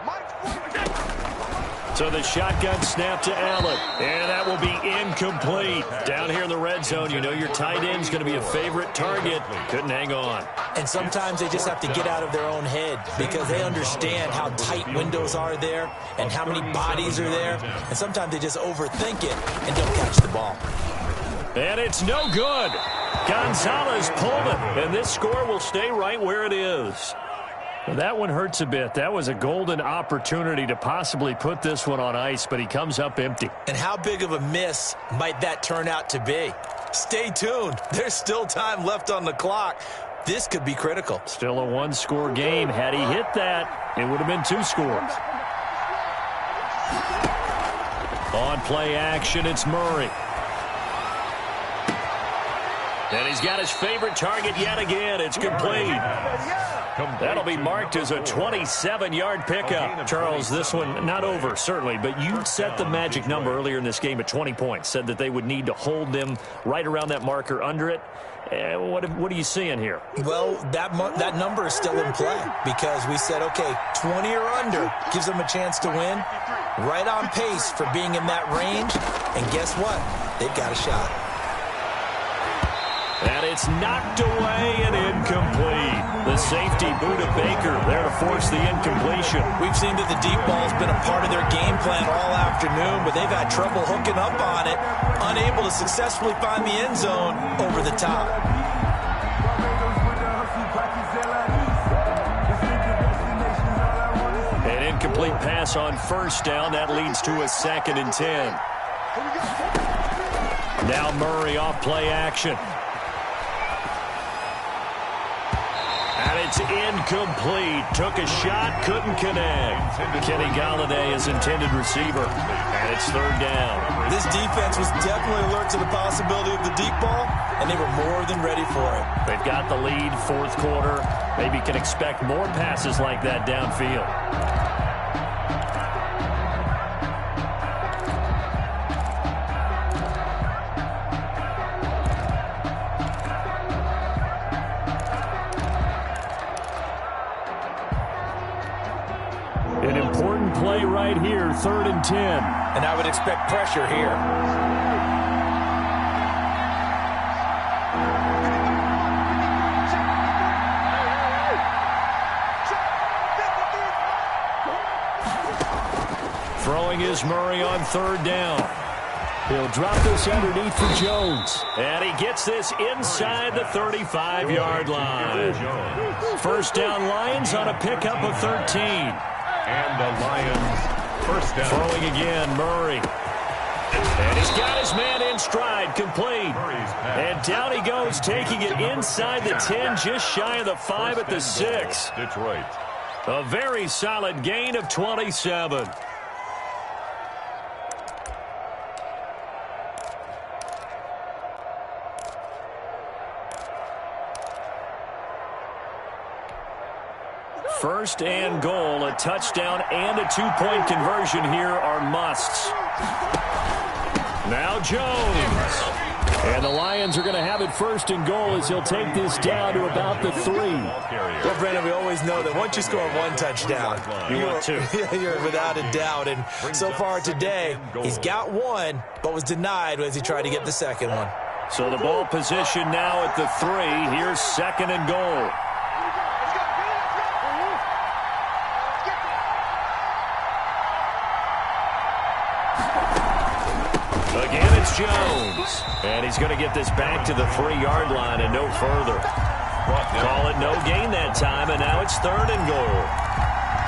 Mike's 47. So the shotgun snap to Allen. And that will be incomplete. Down here in the red zone, you know your tight end's going to be a favorite target. Couldn't hang on. And sometimes they just have to get out of their own head because they understand how tight windows are there and how many bodies are there. And sometimes they just overthink it and don't catch the ball. And it's no good. Gonzalez pulled it, and this score will stay right where it is. Well, that one hurts a bit. That was a golden opportunity to possibly put this one on ice, but he comes up empty. And how big of a miss might that turn out to be? Stay tuned. There's still time left on the clock. This could be critical. Still a 1-score game. Had he hit that, it would have been 2 scores. On play action, it's Murray. And he's got his favorite target yet again. It's complete. That'll be marked as a 27-yard pickup. Charles, this one not over, certainly, but you set the magic number earlier in this game at 20 points. Said that they would need to hold them right around that marker under it. What are you seeing here? Well, that number is still in play because we said, okay, 20 or under gives them a chance to win. Right on pace for being in that range. And guess what? They've got a shot. And it's knocked away and incomplete. The safety, Buda Baker, there to force the incompletion. We've seen that the deep ball's been a part of their game plan all afternoon, but they've had trouble hooking up on it, unable to successfully find the end zone over the top. An incomplete pass on first down. That leads to a 2nd and 10. Now Murray off play action. And it's incomplete. Took a shot, couldn't connect. Kenny Galladay is intended receiver. And it's 3rd down. This defense was definitely alert to the possibility of the deep ball, and they were more than ready for it. They've got the lead, 4th quarter. Maybe can expect more passes like that downfield. An important play right here, 3rd and 10. And I would expect pressure here. Throwing is Murray on 3rd down. He'll drop this underneath for Jones. And he gets this inside the 35-yard line. First down Lions on a pickup of 13. And the Lions first down. Throwing again, Murray. And he's got his man in stride, complete. And down he goes, taking it inside the 10, just shy of the 5 at the 6. Detroit. A very solid gain of 27. First and goal, a touchdown and a two-point conversion here are musts. Now Jones. And the Lions are going to have it first and goal as he'll take this down to about the 3. Well, Brandon, we always know that once you score one touchdown, you're without a doubt. And so far today, he's got one, but was denied as he tried to get the second one. So the ball position now at the 3. Here's second and goal. Again, it's Jones. And he's going to get this back to the 3-yard line and no further. Call it no gain that time, and now it's third and goal.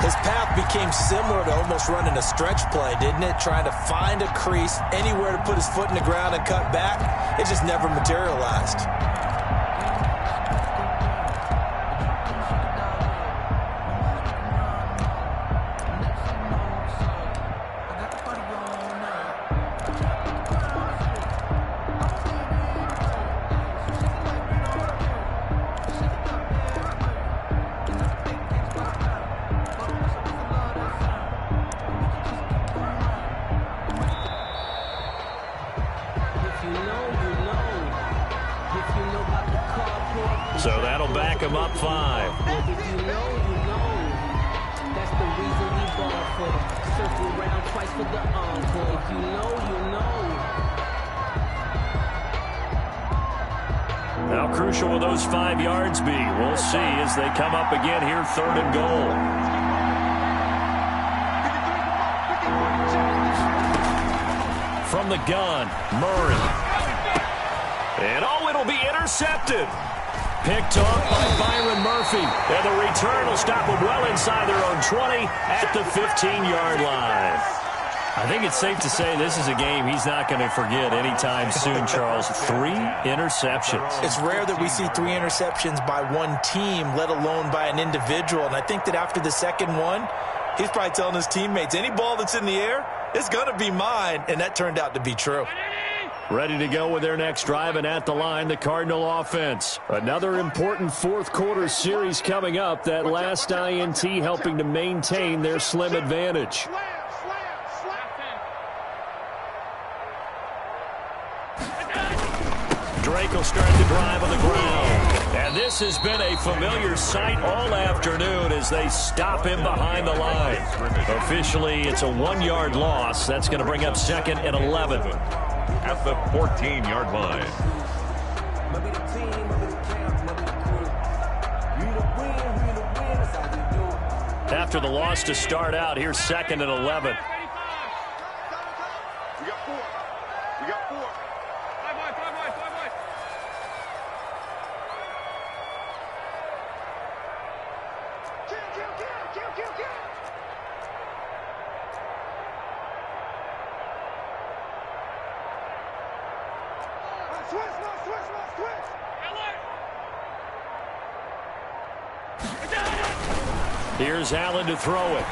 His path became similar to almost running a stretch play, didn't it? Trying to find a crease, anywhere to put his foot in the ground and cut back. It just never materialized. So that'll back him up 5. If you know, you know. That's the reason we ball for. Circle around twice for the encore. If you know, you know. How crucial will those 5 yards be? We'll see as they come up again here, third and goal. From the gun, Murray. And it'll be intercepted. Picked off by Byron Murphy. And the return will stop them well inside their own 20 at the 15-yard line. I think it's safe to say this is a game he's not going to forget anytime soon, Charles. 3 interceptions. It's rare that we see 3 interceptions by one team, let alone by an individual. And I think that after the second one, he's probably telling his teammates, any ball that's in the air, it's going to be mine. And that turned out to be true. Ready to go with their next drive, and at the line, the Cardinal offense. Another important fourth-quarter series coming up. That last INT helping to maintain their slim advantage. Drake will start the drive on the ground. And this has been a familiar sight all afternoon as they stop him behind the line. Officially, it's a 1-yard loss. That's going to bring up second and 11. At the 14-yard line. After the loss to start out, here's second and 11. We got 4. We got 4. 5 wide, 5 wide, 5 wide. Kill. Switch. Here's Allen to throw it.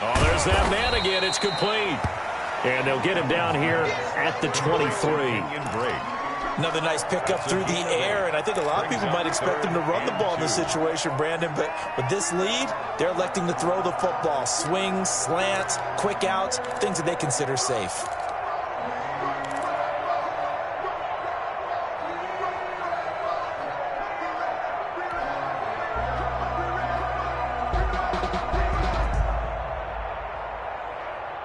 Oh, there's that man again. It's complete. And they'll get him down here at the 23. Another nice pickup through the air, and I think a lot of people might expect them to run the ball in this situation, Brandon, but with this lead, they're electing to throw the football. Swings, slants, quick outs, things that they consider safe.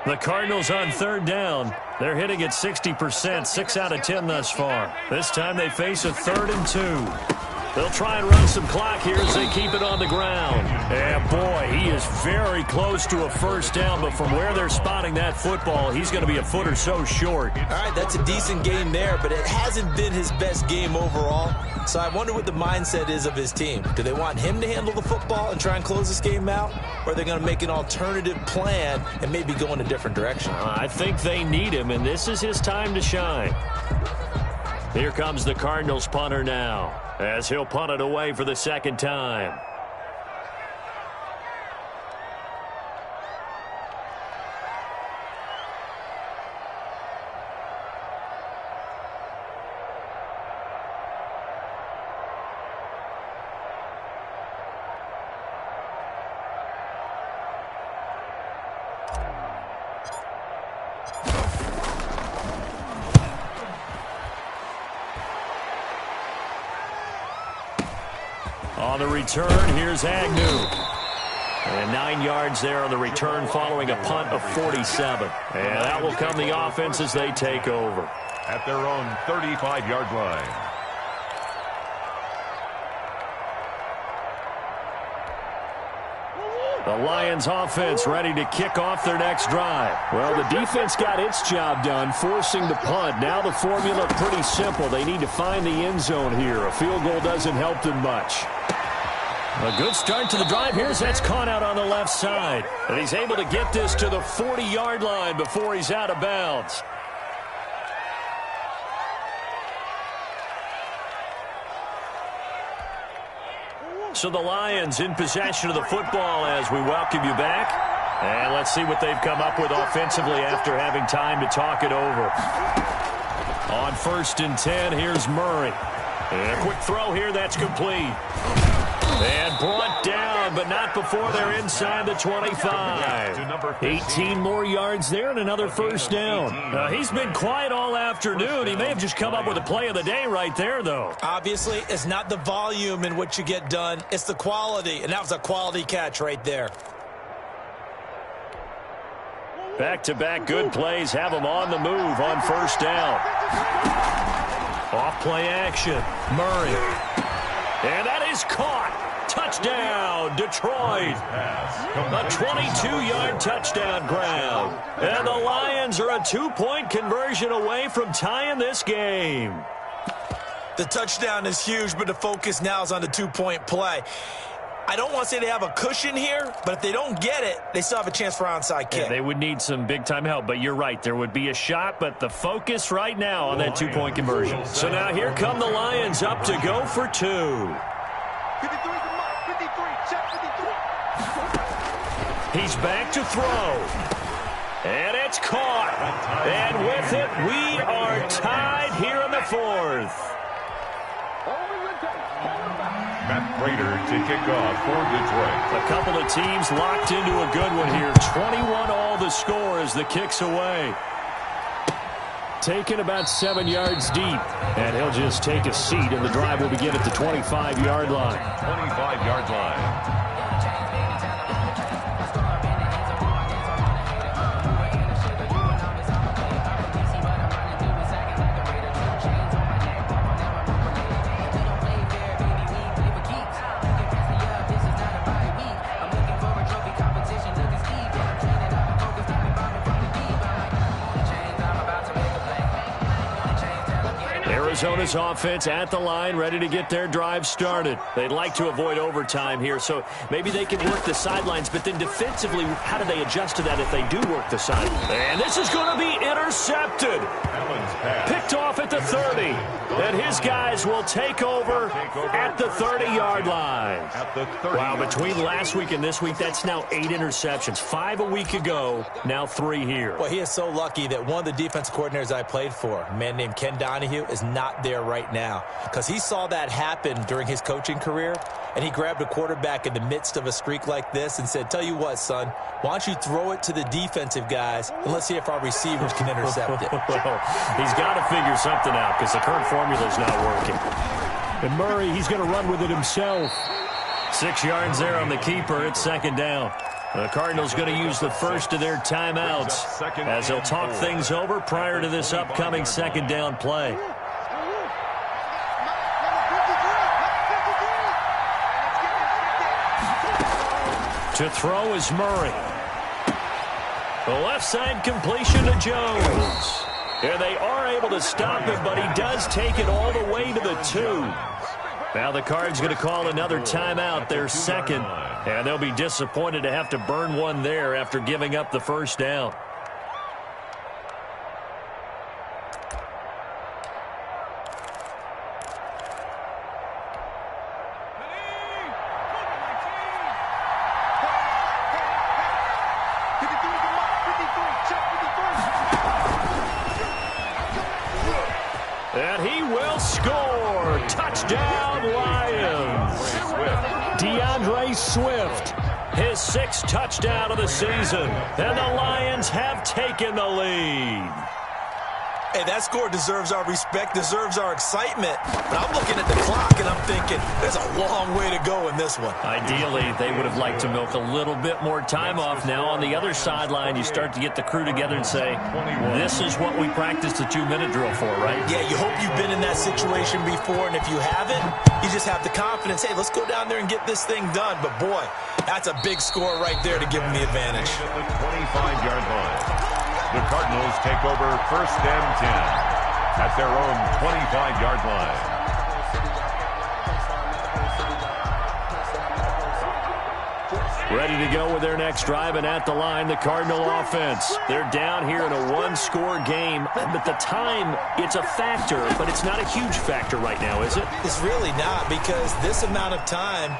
The Cardinals on third down. They're hitting at 60%, 6 out of 10 thus far. This time they face a 3rd and 2. They'll try and run some clock here as they keep it on the ground. And boy, he is very close to a first down, but from where they're spotting that football, he's going to be a foot or so short. All right, that's a decent game there, but it hasn't been his best game overall. So I wonder what the mindset is of his team. Do they want him to handle the football and try and close this game out? Or are they going to make an alternative plan and maybe go in a different direction? I think they need him, and this is his time to shine. Here comes the Cardinals punter now, as he'll punt it away for the second time. the return, here's Agnew. And 9 yards there on the return following a punt of 47. And that will come the offense as they take over. At their own 35-yard line. The Lions offense ready to kick off their next drive. Well, the defense got its job done, forcing the punt. Now the formula pretty simple. They need to find the end zone here. A field goal doesn't help them much. A good start to the drive. Here's that's caught out on the left side. And he's able to get this to the 40-yard line before he's out of bounds. So the Lions in possession of the football as we welcome you back. And let's see what they've come up with offensively after having time to talk it over. On 1st and 10, here's Murray. And a quick throw here, that's complete. And brought down, but not before they're inside the 25. 18 more yards there and another first down. He's been quiet all afternoon. He may have just come up with a play of the day right there, though. Obviously, it's not the volume in which you get done. It's the quality, and that was a quality catch right there. Back-to-back good plays have them on the move on first down. Off play action. Murray. And that is caught. Touchdown, Detroit. A 22-yard touchdown ground. And the Lions are a 2-point conversion away from tying this game. The touchdown is huge, but the focus now is on the 2-point play. I don't want to say they have a cushion here, but if they don't get it, they still have a chance for onside kick. Yeah, they would need some big-time help, but you're right. There would be a shot, but the focus right now on that 2-point conversion. So now here come the Lions up to go for 2. 53 to Mike, 53, check 53. He's back to throw. And it's caught. And with it, we are tied here in the 4th. Matt Prater to kick off for Detroit. A couple of teams locked into a good one here. 21 all the score as the kick's away. Taken about 7 yards deep. And he'll just take a seat, and the drive will begin at the 25-yard line. 25-yard line. Arizona's offense at the line, ready to get their drive started. They'd like to avoid overtime here, so maybe they can work the sidelines, but then defensively, how do they adjust to that if they do work the sidelines? And this is going to be intercepted. Picked off at the 30. And his guys will take over at the 30-yard line. Wow, between last week and this week, that's now 8 interceptions. 5 a week ago, now 3 here. Well, he is so lucky that one of the defense coordinators I played for, a man named Ken Donahue, is not there right now because he saw that happen during his coaching career, and he grabbed a quarterback in the midst of a streak like this and said, tell you what, son, why don't you throw it to the defensive guys, and let's see if our receivers can intercept it. Well, he's got to figure something out because the current formula is not working. And Murray, he's going to run with it himself. 6 yards there on the keeper. It's 2nd down. The Cardinals going to use the first of their timeouts as they'll talk things over prior to this upcoming 2nd down play. To throw is Murray. The left side completion to Jones. And they are able to stop him, but he does take it all the way to the 2. Now the Cards going to call another timeout, their 2nd. And they'll be disappointed to have to burn one there after giving up the first down. And he will score. Touchdown, Lions. DeAndre Swift, his 6th touchdown of the season. And the Lions have taken the lead. Hey, that score deserves our respect, deserves our excitement. But I'm looking at the clock, and I'm thinking there's a long way to go in this one. Ideally, they would have liked to milk a little bit more time off. Now, on the other sideline, you start to get the crew together and say, this is what we practiced the 2-minute drill for, right? Yeah, you hope you've been in that situation before, and if you haven't, you just have the confidence, hey, let's go down there and get this thing done. But, boy, that's a big score right there to give them the advantage. At the 25-yard line. The Cardinals take over 1st and 10 at their own 25-yard line. Ready to go with their next drive, and at the line, the Cardinal offense. They're down here in a one-score game, but the time, it's a factor, but it's not a huge factor right now, is it? It's really not, because this amount of time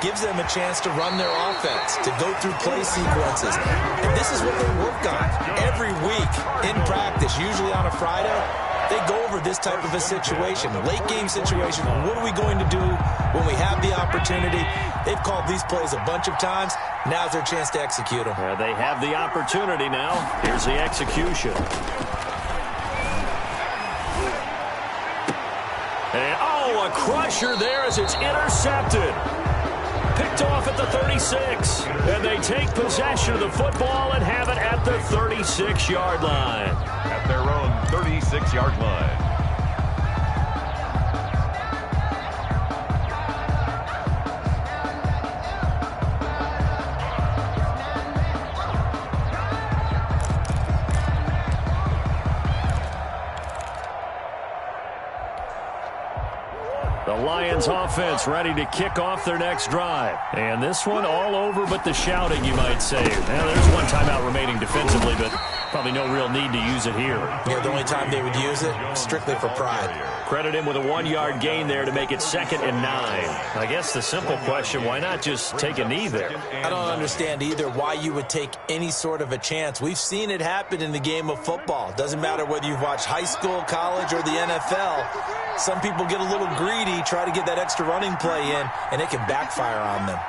gives them a chance to run their offense, to go through play sequences. And this is what they work on every week in practice, usually on a Friday. They go over this type of a situation, late game situation. What are we going to do when we have the opportunity? They've called these plays a bunch of times. Now's their chance to execute them. They have the opportunity now. Here's the execution. And, a crusher there as it's intercepted. Picked off at the 36. And they take possession of the football and have it at the 36-yard line. At their own 36-yard line. The Lions offense ready to kick off their next drive. And this one all over but the shouting, you might say. Now, there's one timeout remaining defensively, but probably no real need to use it here. Yeah, the only time they would use it, strictly for pride. Credit him with a 1-yard gain there to make it 2nd and 9. I guess the simple question, why not just take a knee there? I don't understand either why you would take any sort of a chance. We've seen it happen in the game of football. Doesn't matter whether you've watched high school, college, or the NFL. Some people get a little greedy, try to get that extra running play in, and it can backfire on them.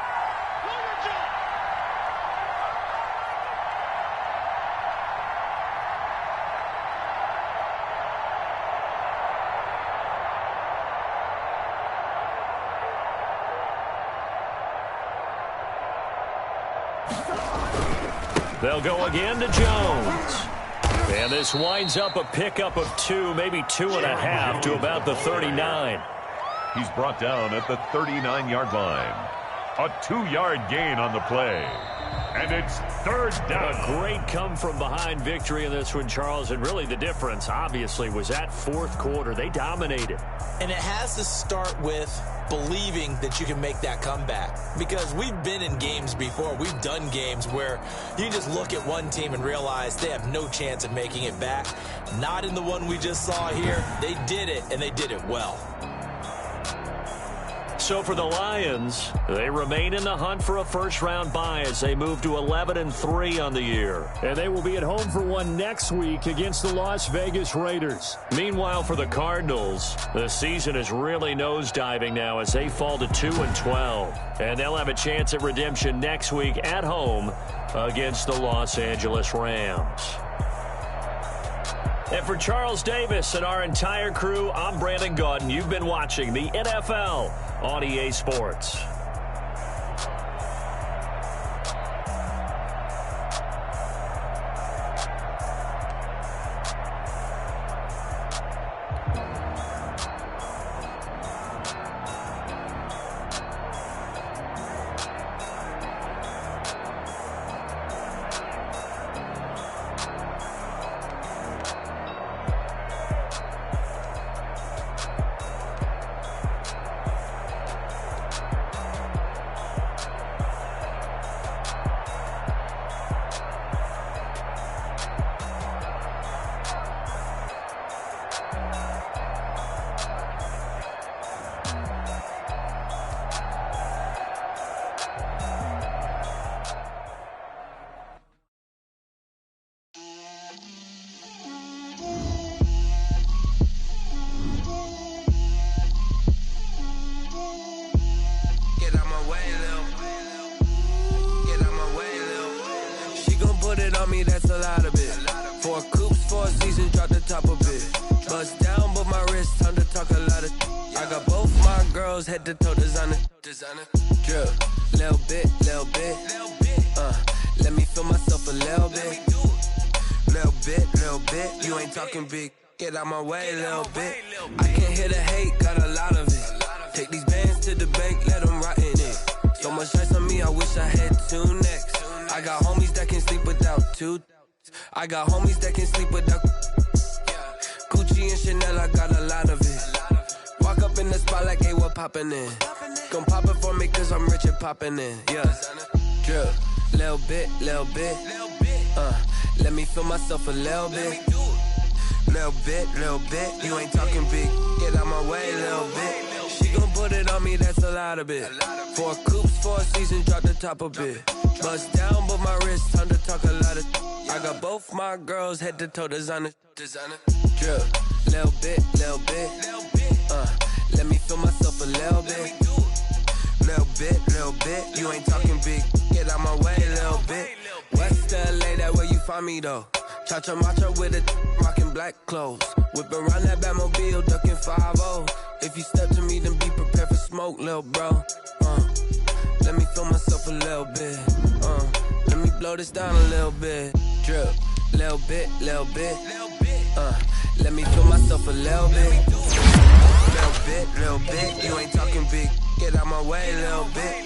They'll go again to Jones. And this winds up a pickup of 2, maybe 2.5 to about the 39. He's brought down at the 39-yard line. A 2-yard gain on the play. And it's 3rd down. A great come-from-behind victory in this one, Charles. And really the difference, obviously, was that 4th quarter. They dominated. And it has to start with believing that you can make that comeback. Because we've been in games before. We've done games where you just look at one team and realize they have no chance of making it back. Not in the one we just saw here. They did it, and they did it well. So for the Lions, they remain in the hunt for a first-round bye as they move to 11-3 on the year. And they will be at home for one next week against the Las Vegas Raiders. Meanwhile, for the Cardinals, the season is really nosediving now as they fall to 2-12. And they'll have a chance at redemption next week at home against the Los Angeles Rams. And for Charles Davis and our entire crew, I'm Brandon Gaudin. You've been watching the NFL on EA Sports. That's a lot of it. 4 coops, 4 seasons, drop the top of it. girls head to toe designer. Drip, little bit. Let me feel myself a little bit. Little bit. You ain't talking big. Get out my way, little bit. I can't hear the hate, got a lot of it. Take these bands to the bank, let them rot in it. So much ice on me, I wish I had two necks. I got homies that can sleep without two. I got homies that can sleep without Gucci and Chanel, I got a lot of it. Walk up in the spot like, hey, what poppin' in? Gon' pop it for me cause I'm rich and poppin' in, yeah. Drip, little bit. Let me feel myself a little bit. Little bit. You ain't talking big. Get out my way, little bit. She gon' put it on me, that's a lot of it. 4 coops, 4 seasons, drop the top a bit. Bust down, but my wrist, time to talk a lot of. I got both my girls head to toe designer. Drip, little bit. Let me feel myself a little bit. Little bit. You ain't talking big. Get out my way, little bit. West LA, that where you find me though. Cha-cha matcha with a rockin' black clothes. Whip around that Batmobile, ducking 5-0. If you step to me, then be prepared for smoke, lil' bro. Let me feel myself a little bit. Let me blow this down a little bit. Drip, little bit. Let me feel myself a little bit. Little bit. You ain't talking big. Get out my way, little bit.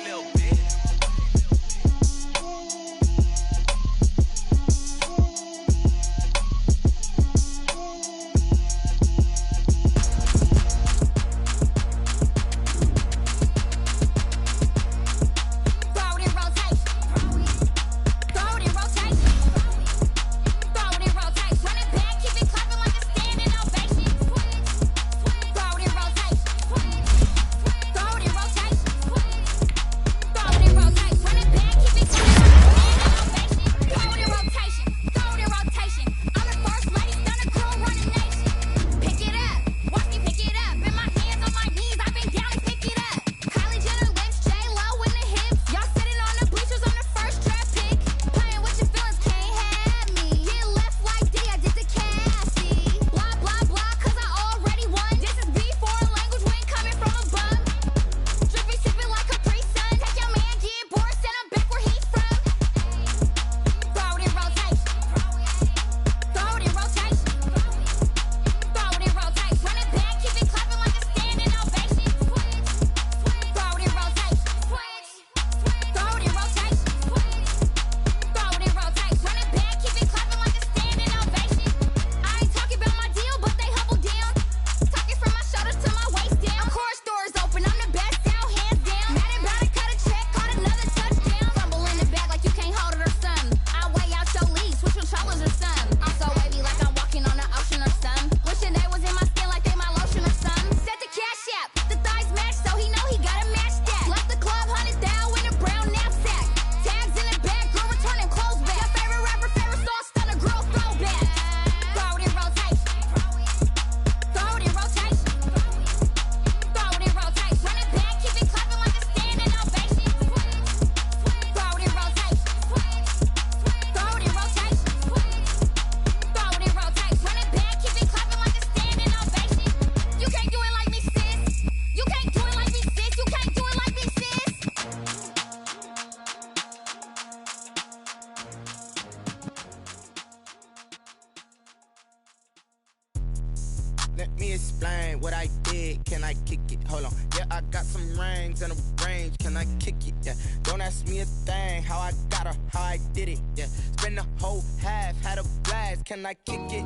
Let me explain what I did. Can I kick it? Hold on. Yeah, I got some rings and a range. Can I kick it? Yeah. Don't ask me a thing. How I got her, how I did it. Yeah. Spend the whole half, had a blast. Can I kick it?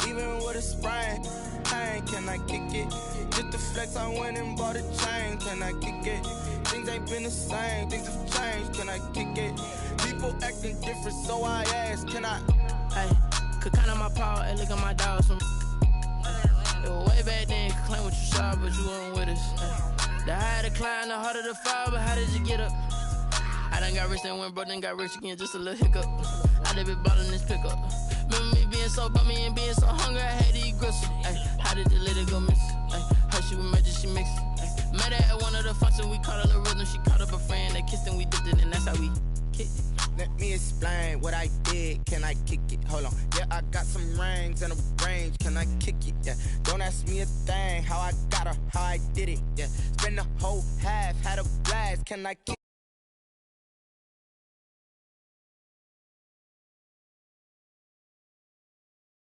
Even with a sprain. Hey, can I kick it? Just the flex, I went and bought a chain. Can I kick it? Things ain't been the same. Things have changed. Can I kick it? People acting different, so I asked. Can I? Hey, could count on my power and look at my dogs from. It was way back then, could claim what you saw, but you weren't with us. The higher the climb, the harder the fall, but how did you get up? I done got rich and went broke, then got rich again, just a little hiccup. I done been ballin' this pickup. Remember me being so bummy and being so hungry, I had to eat gristle. How did the lady go miss? Her she was magic, she mixed it. Met her at one of the functions, we caught her the rhythm, she caught up a friend, they kissed and we dipped it, and that's how we kick it. Let me explain what I did. Can I kick it? Hold on. Yeah, I got some rings and a range. Can I kick it? Yeah. Don't ask me a thing. How I got her, how I did it. Yeah. Spend the whole half, had a blast. Can I kick